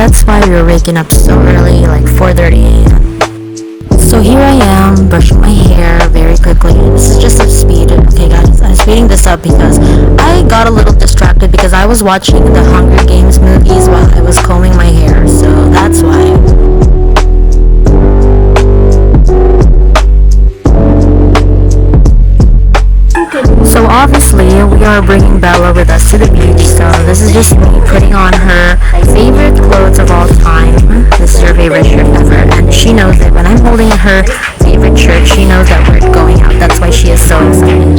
that's why we were waking up so early, like 4:30 a.m. So here I am, brushing my hair very quickly. This is just a speed. Okay guys, I'm speeding this up because I got a little distracted because I was watching the Hunger Games movies while I was combing my hair, so that's why. So obviously we are bringing Bella with us to the beach, so this is just me putting on her favorite clothes of all time. This is her favorite shirt ever, and she knows it. When I'm holding her favorite shirt, she knows that we're going out. That's why she is so excited.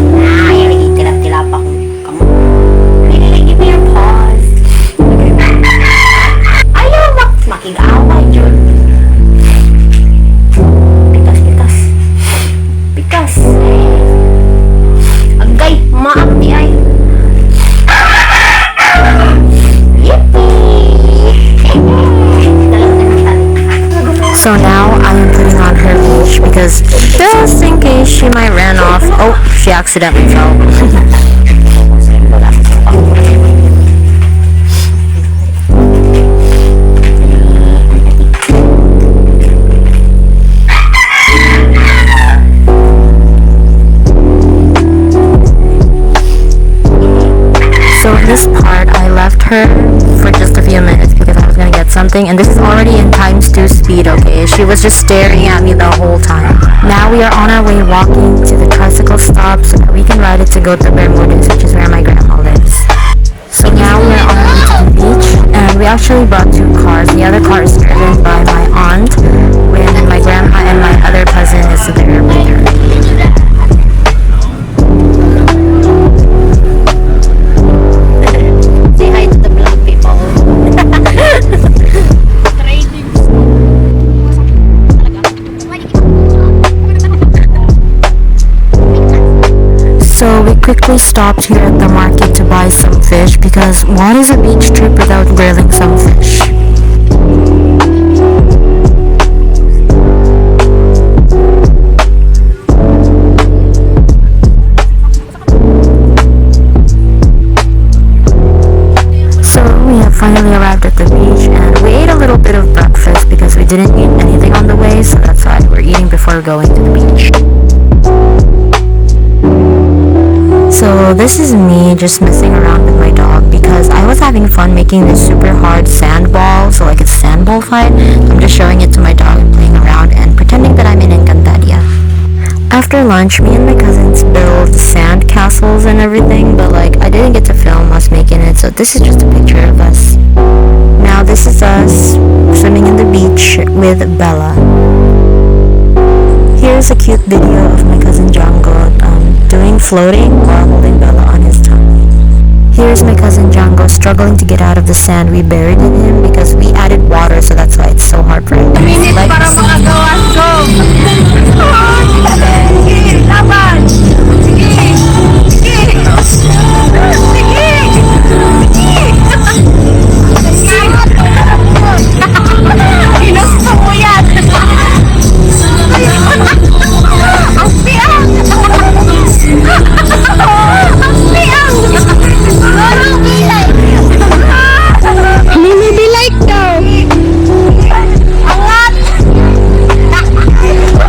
Give me your paws. Ayaw makig-away, Jun. Because. Agay, maak di ay. So now I am putting on her leash because just in case she might ran off. Oh, she accidentally fell. So in this part, I left her for just a few minutes because I was gonna get something, and this is already in ×2 speed, okay? She was just staring at me the whole time. Now we are on our way walking to the tricycle stop so that we can ride it to go to Bermudez, which is where my grandma lives. So now we are on our way to the beach, and we actually brought 2 cars. The other car is driven by my aunt, when my grandma and my other cousin is there with her. Say hi to the vlog people. So we quickly stopped here at the market to buy some fish because what is a beach trip without grilling some fish? So we have finally arrived at the beach and we ate a little bit of breakfast because we didn't eat anything on the way, so that's why we're eating before going to the beach. So this is me just messing around with my dog because I was having fun making this super hard sand ball, so like it's a sand ball fight. I'm just showing it to my dog and playing around and pretending that I'm in Encantadia. After lunch, me and my cousins built sand castles and everything, but like I didn't get to film us making it, so this is just a picture of us. Now this is us swimming in the beach with Bella. Here's a cute video of my cousin Django doing floating while holding Bella on his tummy. Here's my cousin Django struggling to get out of the sand we buried in him because we added water, so that's why it's so hard for him. Minute Like, para makagawas ko. Sige, laban. Sige. Sige. Ginusto mo yan. Ang piyang. Ang piyang. Parang bilay. Mini bilay daw. Angat.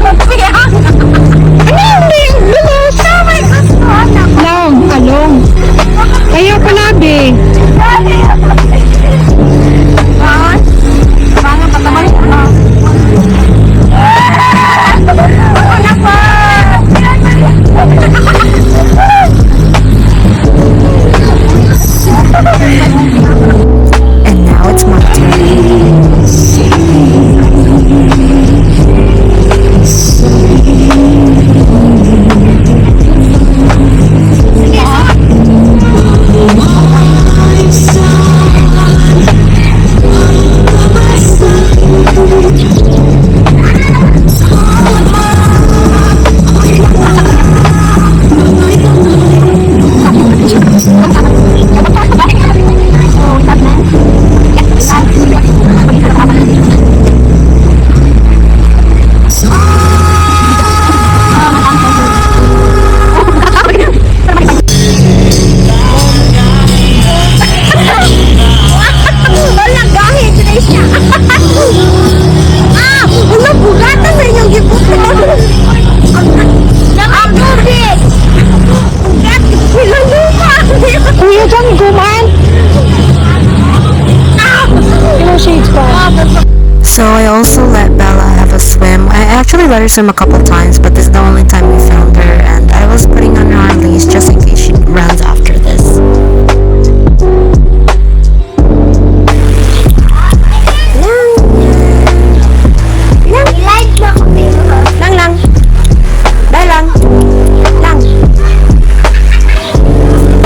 Ang piyang. letters from a couple times, but this is the only time we found her, and I was putting on her leash just in case she runs after this. Lang lang. Dahil lang. Lang.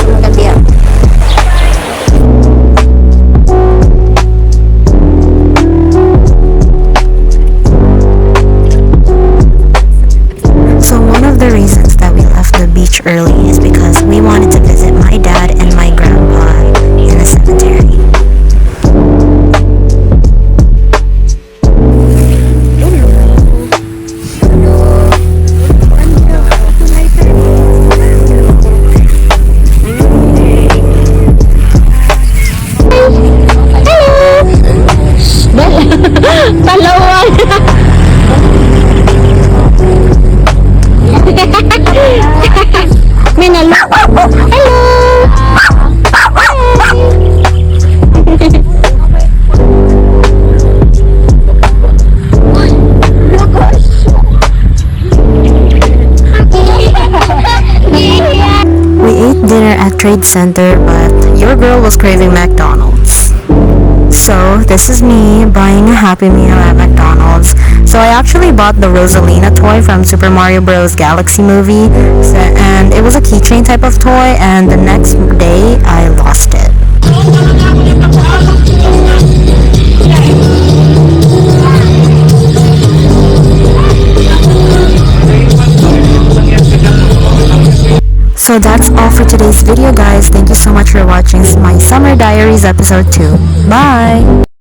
Maganda yan. So one of the reasons that we left the beach early is because we wanted to visit my dad and my grandpa in the cemetery. Palawag. Minalo. Hello. We ate dinner at Trade Center, but your girl was craving McDonald's. So, this is me buying a Happy Meal at McDonald's. So, I actually bought the Rosalina toy from Super Mario Bros. Galaxy movie, and it was a keychain type of toy, and the next day, I lost it. So that's all for today's video, guys. Thank you so much for watching my Summer Diaries episode 2. Bye!